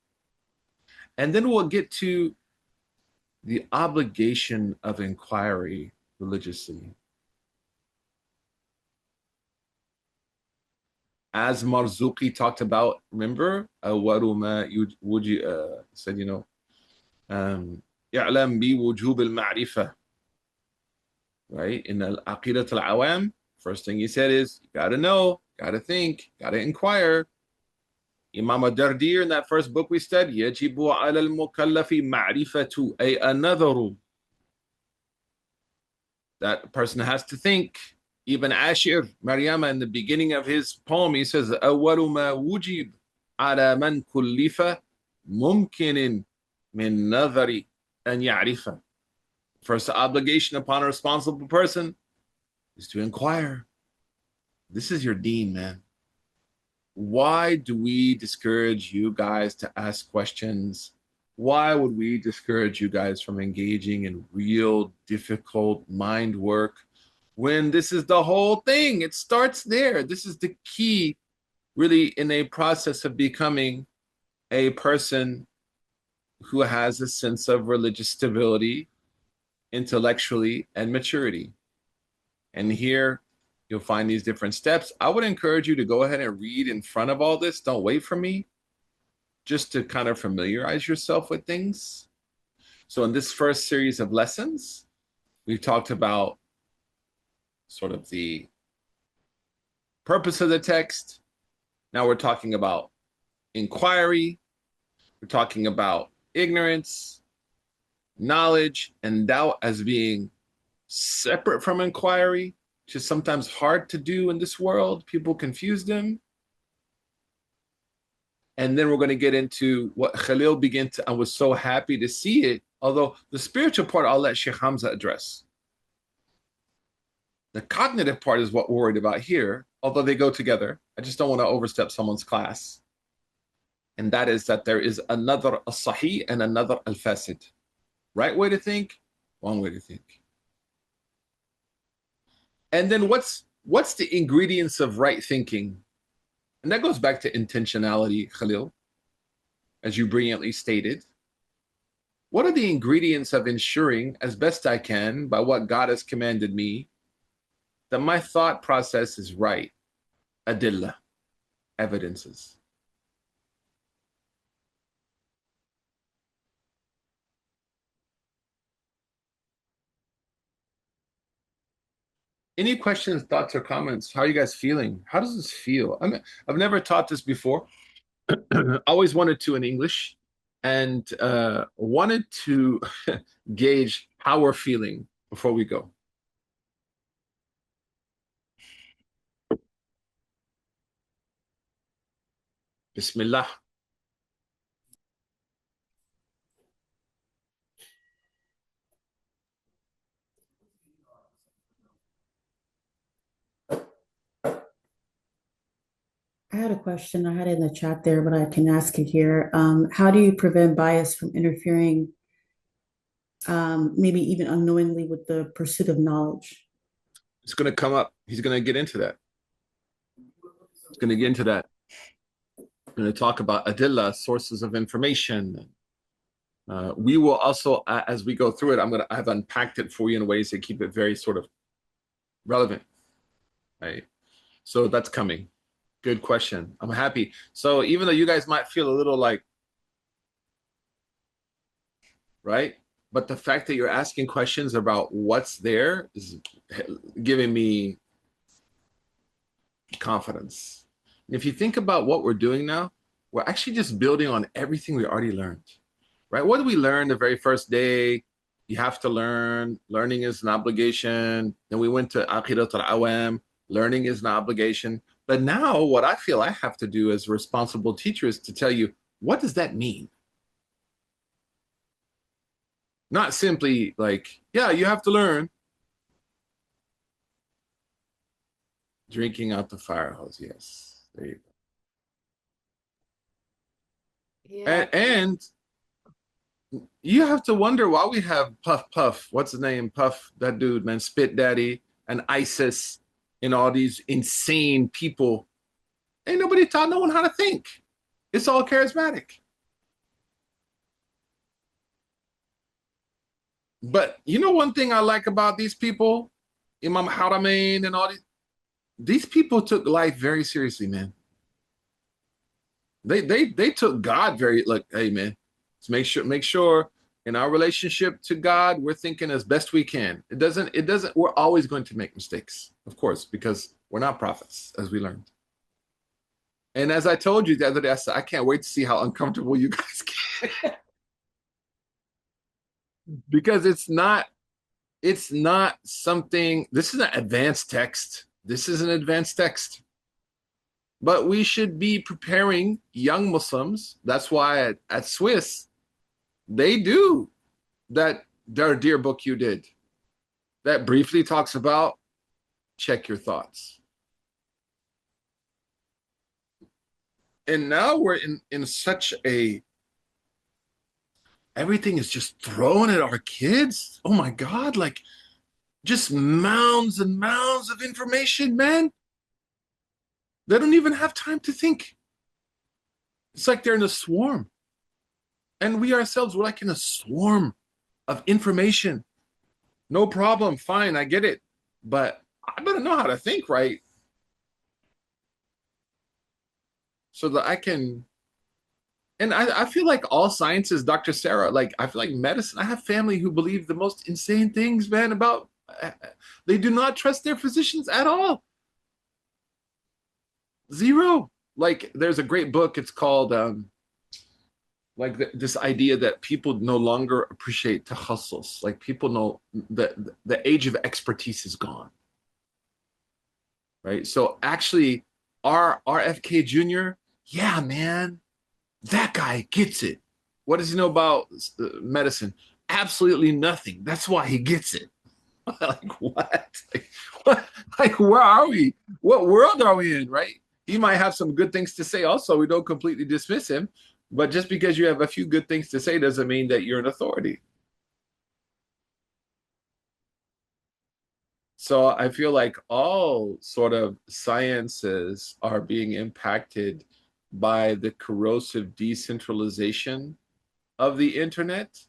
And then we'll get to the obligation of inquiry religiously. As Marzuki talked about, remember, said, يعلم بوجوب المعرفة, right? In al-Aqidat al-Awam, first thing he said is, you gotta know, gotta think, gotta inquire. Imam al-Dardir, in that first book we studied, يجب على المكلف معرفة, another. That person has to think. Even Ashir, Maryama, in the beginning of his poem, he says, أول ما وجب على من كلف ممكن من نظر أن يعرف. First obligation upon a responsible person is to inquire. This is your deen, man. Why do we discourage you guys to ask questions? Why would we discourage you guys from engaging in real difficult mind work when this is the whole thing? It starts there. This is the key, really, in a process of becoming a person who has a sense of religious stability, intellectually, and maturity. And here you'll find these different steps. I would encourage you to go ahead and read in front of all this. Don't wait for me, just to kind of familiarize yourself with things. So in this first series of lessons, we've talked about sort of the purpose of the text. Now we're talking about inquiry. We're talking about ignorance, knowledge, and doubt as being separate from inquiry, which is sometimes hard to do in this world. People confuse them. And then we're going to get into what Khalil began to, I was so happy to see it, although the spiritual part I'll let Sheikh Hamza address. The cognitive part is what we're worried about here, although they go together. I just don't want to overstep someone's class. And that is that there is another al-sahih and another al-fasid. Right way to think, wrong way to think. And then what's the ingredients of right thinking? And that goes back to intentionality, Khalil, as you brilliantly stated. What are the ingredients of ensuring, as best I can, by what God has commanded me, that my thought process is right? Adillah, evidences. Any questions, thoughts, or comments? How are you guys feeling? How does this feel? I've never taught this before. Always wanted to in English, and wanted to gauge how we're feeling before we go. Bismillah. I had a question. I had it in the chat there, but I can ask it here. How do you prevent bias from interfering, maybe even unknowingly, with the pursuit of knowledge? It's going to come up. He's going to get into that. He's going to get into that. We're going to talk about adillah, sources of information. We will also, as we go through it, I've unpacked it for you in ways that keep it very sort of relevant, right? So that's coming. Good question. I'm happy. So even though you guys might feel a little like, right? But the fact that you're asking questions about what's there is giving me confidence. And if you think about what we're doing now, we're actually just building on everything we already learned, right? What did we learn the very first day? You have to learn. Learning is an obligation. Then we went to Aqidat al-Awam. Learning is an obligation. But now what I feel I have to do as a responsible teacher is to tell you, what does that mean? Not simply like, yeah, you have to learn. Drinking out the fire hose, yes. There you go. Yeah. And you have to wonder why we have Puff, what's his name? Puff, that dude, man, Spit Daddy, and ISIS, and all these insane people. Ain't nobody taught no one how to think. It's all charismatic. But you know one thing I like about these people, Imam Haramain and all these people took life very seriously, man. They took God very like, hey man, let's make sure in our relationship to God, we're thinking as best we can. It doesn't, we're always going to make mistakes, of course, because we're not prophets, as we learned. And as I told you the other day, I said, I can't wait to see how uncomfortable you guys get. Because it's not something, this is an advanced text. This is an advanced text. But we should be preparing young Muslims. That's why at Swiss, they do that their dear book you did that briefly talks about check your thoughts. And now we're in such a, everything is just thrown at our kids. Oh my God, like just mounds and mounds of information, man. They don't even have time to think. It's like they're in a swarm. And we ourselves, we're like in a swarm of information. No problem, fine, I get it. But I better know how to think right so that I can. And I feel like all sciences, Dr. Sarah, like I feel like medicine, I have family who believe the most insane things, man, about, they do not trust their physicians at all. Zero. Like there's a great book, it's called like this idea that people no longer appreciate takhassus. Like people know that the age of expertise is gone. Right? So actually our RFK Jr., yeah, man, that guy gets it. What does he know about medicine? Absolutely nothing. That's why he gets it. Like what? What? Like where are we? What world are we in? Right? He might have some good things to say. Also, we don't completely dismiss him, but just because you have a few good things to say doesn't mean that you're an authority. So I feel like all sort of sciences are being impacted by the corrosive decentralization of the internet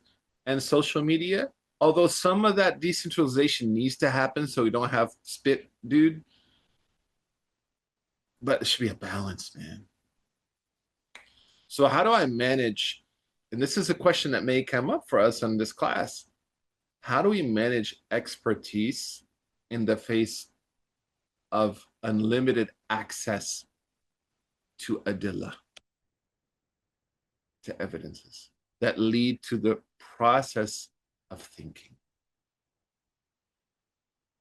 and social media. Although some of that decentralization needs to happen so we don't have spit, dude. But it should be a balance, man. So how do I manage? And this is a question that may come up for us in this class. How do we manage expertise in the face of unlimited access to adillah, to evidences that lead to the process of thinking?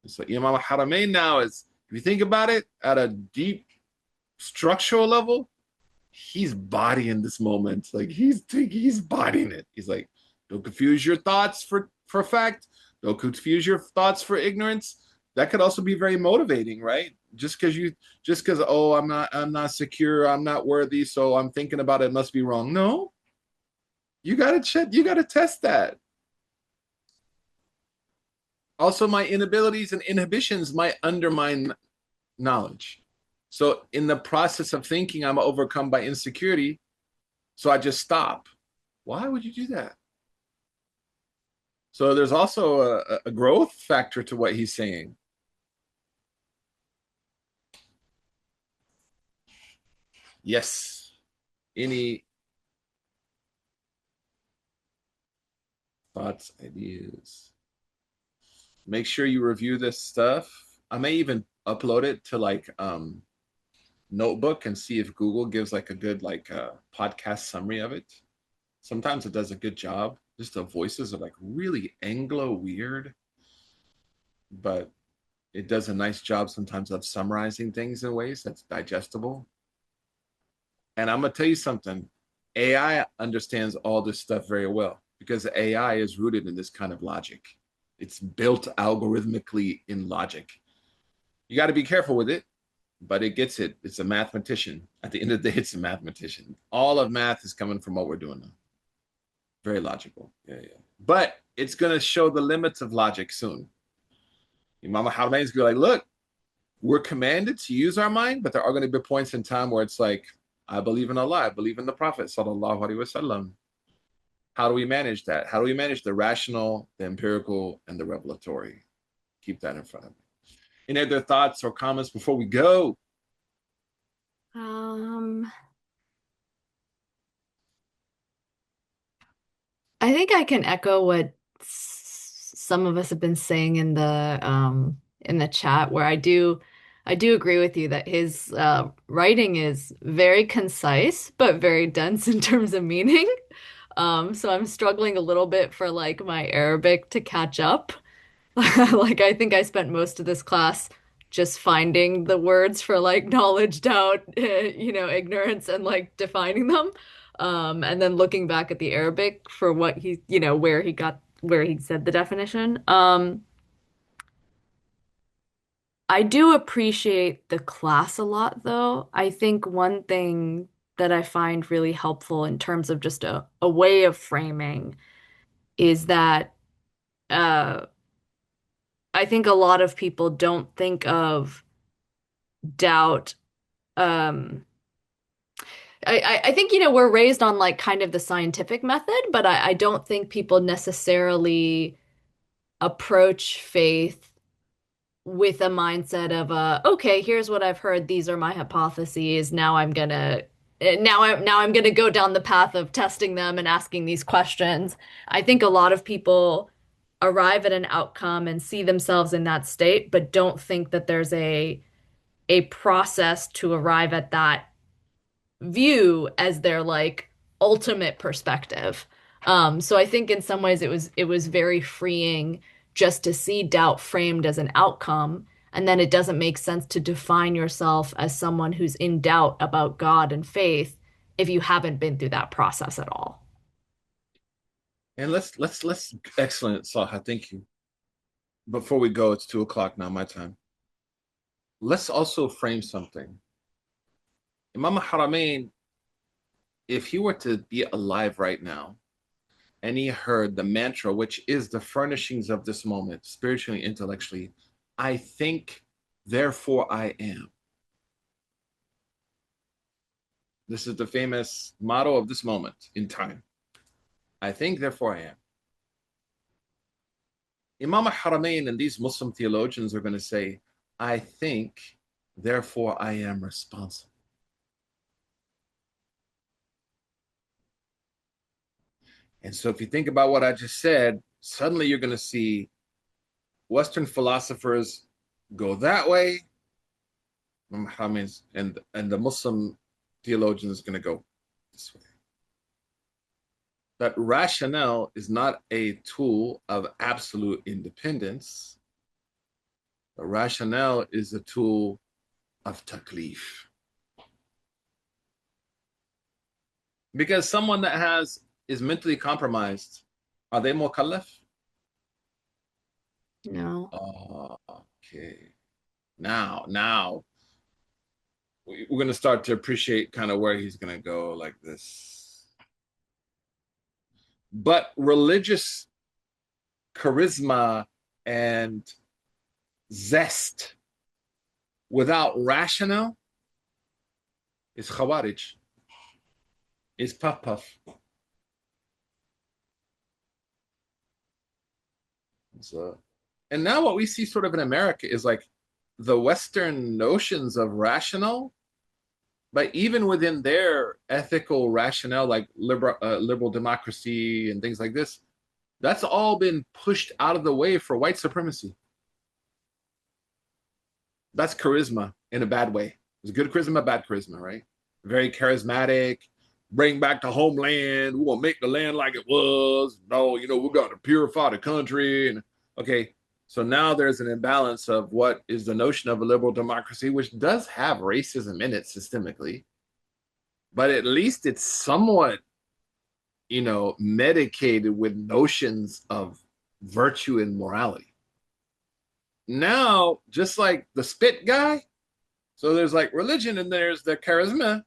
So Imam al-Haramain now is, if you think about it at a deep structural level, he's bodying this moment. Like he's bodying it. He's like, don't confuse your thoughts for fact. Don't confuse your thoughts for ignorance. That could also be very motivating, right? Just because oh, I'm not secure, I'm not worthy, so I'm thinking about it must be wrong. No, you gotta check, you gotta test that. Also, my inabilities and inhibitions might undermine knowledge. So in the process of thinking, I'm overcome by insecurity. So I just stop. Why would you do that? So there's also a growth factor to what he's saying. Yes. Any thoughts, ideas? Make sure you review this stuff. I may even upload it to like Notebook and see if Google gives like a good like podcast summary of it. Sometimes it does a good job. Just the voices are like really Anglo weird, but it does a nice job sometimes of summarizing things in ways that's digestible. And I'm gonna tell you something, AI understands all this stuff very well because AI is rooted in this kind of logic. It's built algorithmically in logic. You got to be careful with it, but it gets it. It's a mathematician. At the end of the day, it's a mathematician. All of math is coming from what we're doing now. Very logical. Yeah, yeah. But it's going to show the limits of logic soon. Imam al-Haramain is going to be like, look, we're commanded to use our mind, but there are going to be points in time where it's like, I believe in Allah, I believe in the Prophet, sallallahu alaihi wasallam. How do we manage that? How do we manage the rational, the empirical, and the revelatory? Keep that in front of me. Any other thoughts or comments before we go? Um, I think I can echo what some of us have been saying in the chat, where I do agree with you that his writing is very concise but very dense in terms of meaning. So I'm struggling a little bit for like my Arabic to catch up. Like I think I spent most of this class just finding the words for like knowledge, doubt, ignorance, and like defining them. And then looking back at the Arabic for what he, where he said the definition. I do appreciate the class a lot though. I think one thing that I find really helpful in terms of just a way of framing is that uh I think a lot of people don't think of doubt. Um, I think, we're raised on like kind of the scientific method, but I don't think people necessarily approach faith with a mindset of okay, here's what I've heard, these are my hypotheses. Now I'm gonna go down the path of testing them and asking these questions. I think a lot of people arrive at an outcome and see themselves in that state, but don't think that there's a process to arrive at that view as their like ultimate perspective. So I think in some ways it was very freeing just to see doubt framed as an outcome, and then it doesn't make sense to define yourself as someone who's in doubt about God and faith if you haven't been through that process at all. And let's excellent, Saha. Thank you. Before we go, it's 2 o'clock now, my time. Let's also frame something. Imam al-Haramain, if he were to be alive right now and he heard the mantra, which is the furnishings of this moment, spiritually, intellectually, I think, therefore I am. This is the famous motto of this moment in time. I think, therefore I am. Imam al-Haramain and these Muslim theologians are going to say, I think, therefore I am responsible. And so if you think about what I just said, suddenly you're going to see Western philosophers go that way, and the Muslim theologian is going to go this way. That rationale is not a tool of absolute independence. The rationale is a tool of taklif. Because someone that is mentally compromised, are they mukallaf? No. Okay. Now we're going to start to appreciate kind of where he's going to go like this. But religious charisma and zest without rationale is khawarij, is puff. So, and now what we see sort of in America is like the Western notions of rational, but even within their ethical rationale, like liberal democracy and things like this, that's all been pushed out of the way for white supremacy. That's charisma in a bad way. It's good charisma, bad charisma, right? Very charismatic, bring back the homeland. We want to make the land like it was. No, we got to purify the country. And okay, so now there's an imbalance of what is the notion of a liberal democracy, which does have racism in it systemically, but at least it's somewhat, medicated with notions of virtue and morality. Now, just like the spit guy, so there's like religion and there's the charisma.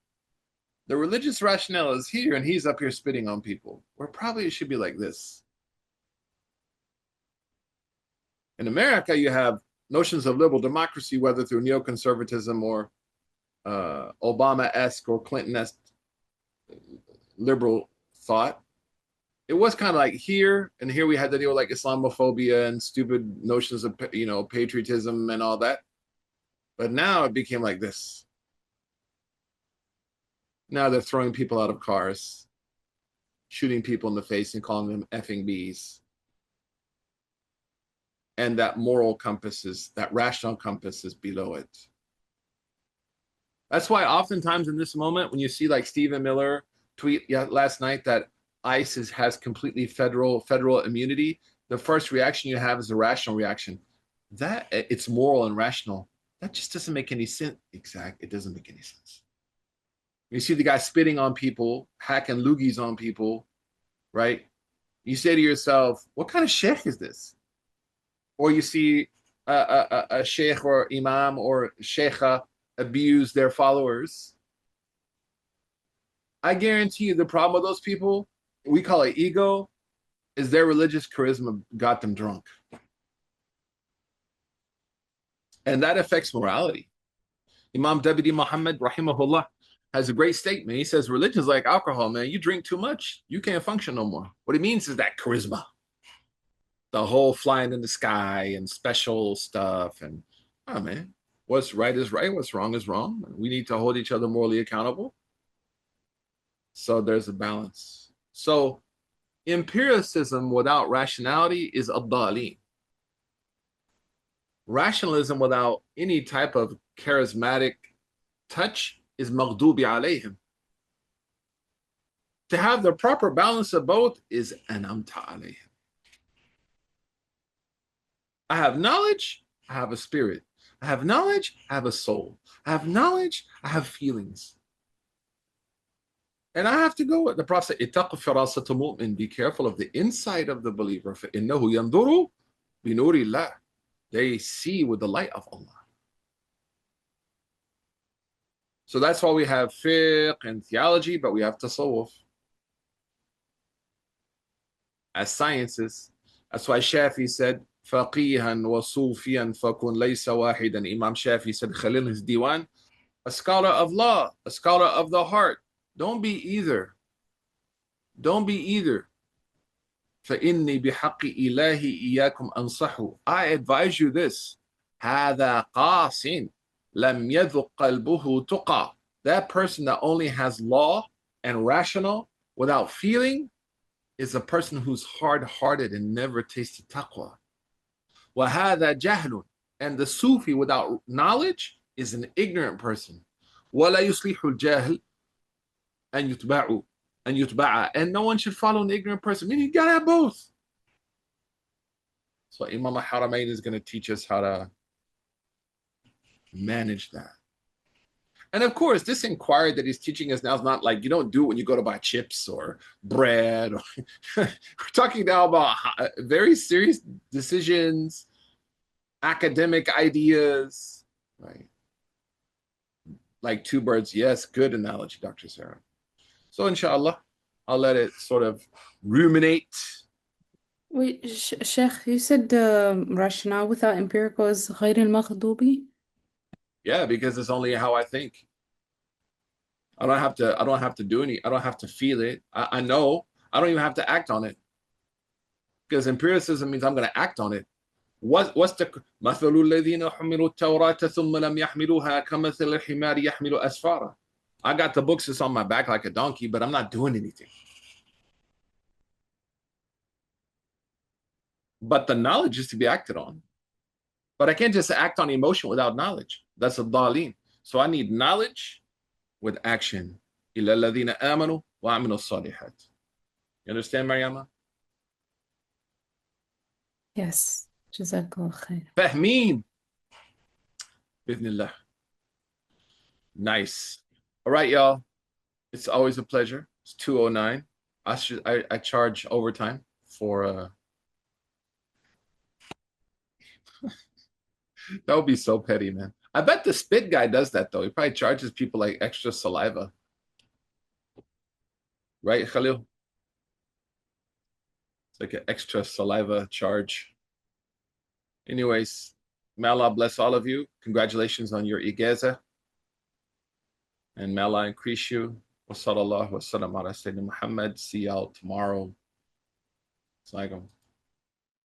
The religious rationale is here and he's up here spitting on people. Where probably it should be like this. In America, you have notions of liberal democracy, whether through neoconservatism or Obama-esque or Clinton-esque liberal thought. it was kind of like here and here we had to deal with like Islamophobia and stupid notions of patriotism and all that. But now it became like this. Now they're throwing people out of cars, shooting people in the face and calling them effing bees. And that moral compass is, that rational compass is below it. That's why oftentimes in this moment, when you see like Stephen Miller tweet last night that ICE has completely federal immunity, the first reaction you have is a rational reaction. That it's moral and rational. That just doesn't make any sense. It doesn't make any sense. You see the guy spitting on people, hacking loogies on people, right? You say to yourself, what kind of sheikh is this? Or you see a sheikh or imam or sheikha abuse their followers. I guarantee you the problem with those people, we call it ego, is their religious charisma got them drunk. And that affects morality. Imam Dabidi Muhammad, rahimahullah, has a great statement. He says, religion is like alcohol, man. You drink too much, you can't function no more. What it means is that charisma. The whole flying in the sky and special stuff. And, oh, man, what's right is right, what's wrong is wrong. We need to hold each other morally accountable. So there's a balance. So empiricism without rationality is ad-dalin. Rationalism without any type of charismatic touch is maghdubi alayhim. To have the proper balance of both is anamta alayhim. I have knowledge, I have a spirit. I have knowledge, I have a soul. I have knowledge, I have feelings. And I have to go with the Prophet said, be careful of the inside of the believer. فَإِنَّهُ يَنْظُرُ بِنُورِ اللَّهِ. They see with the light of Allah. So that's why we have fiqh and theology, but we have tasawwuf as sciences. That's why Shafi said, فَقِيهًا وَصُوفِيًا فَكُنْ لَيْسَ وَاحِدًا. Imam Shafi said, Khalil his diwan, a scholar of law, a scholar of the heart. Don't be either. Don't be either. فَإِنِّي بِحَقِّ إِلَهِ إِيَّاكُمْ أَنصَحُ. I advise you this. هَذَا قَاسٍ لَمْ يَذُقْ قَلْبُهُ تُقَى. That person that only has law and rational without feeling is a person who's hard-hearted and never tasted taqwa. وَهَذَا جَهْلٌ. And the Sufi without knowledge is an ignorant person. وَلَا يُصْلِحُ الْجَاهِلِ and yutba'a, and no one should follow an ignorant person. Meaning you gotta have both. So Imam al-Haramain is going to teach us how to manage that. And of course, this inquiry that he's teaching us now is not like you don't do it when you go to buy chips or bread. We're talking now about very serious decisions, academic ideas, right? Like two birds. Yes, good analogy, Dr. Sarah. So inshallah, I'll let it sort of ruminate. Wait, Sheikh, you said rationale without empirical is غير المغضوب? Yeah, because it's only how I think. I don't have to do any, I don't have to feel it. I know. I don't even have to act on it. Because empiricism means I'm going to act on it. What's the مثل الذين حملوا التوراة ثم لم يحملوها كمثل الحمار يحمل أسفارا. I got the books that's on my back like a donkey, but I'm not doing anything. But the knowledge is to be acted on. But I can't just act on emotion without knowledge. That's a dalin. So I need knowledge with action. إِلَّا الَّذِينَ آمَنُوا وَعَمِلُوا الصَّالِحَاتِ. You understand, Mariama? Yes. Jazakallah khair. Fahmeen. Bismillah. Nice. All right, y'all. It's always a pleasure. It's 2:09. I charge overtime for that would be so petty, man. I bet the spit guy does that though. He probably charges people like extra saliva. Right, Khalil? It's like an extra saliva charge. Anyways, may Allah bless all of you. Congratulations on your igeza. And may Allah increase you. Wa sallallahu wa sallam ala Sayyidina Muhammad. See y'all tomorrow. Assalamu alaikum.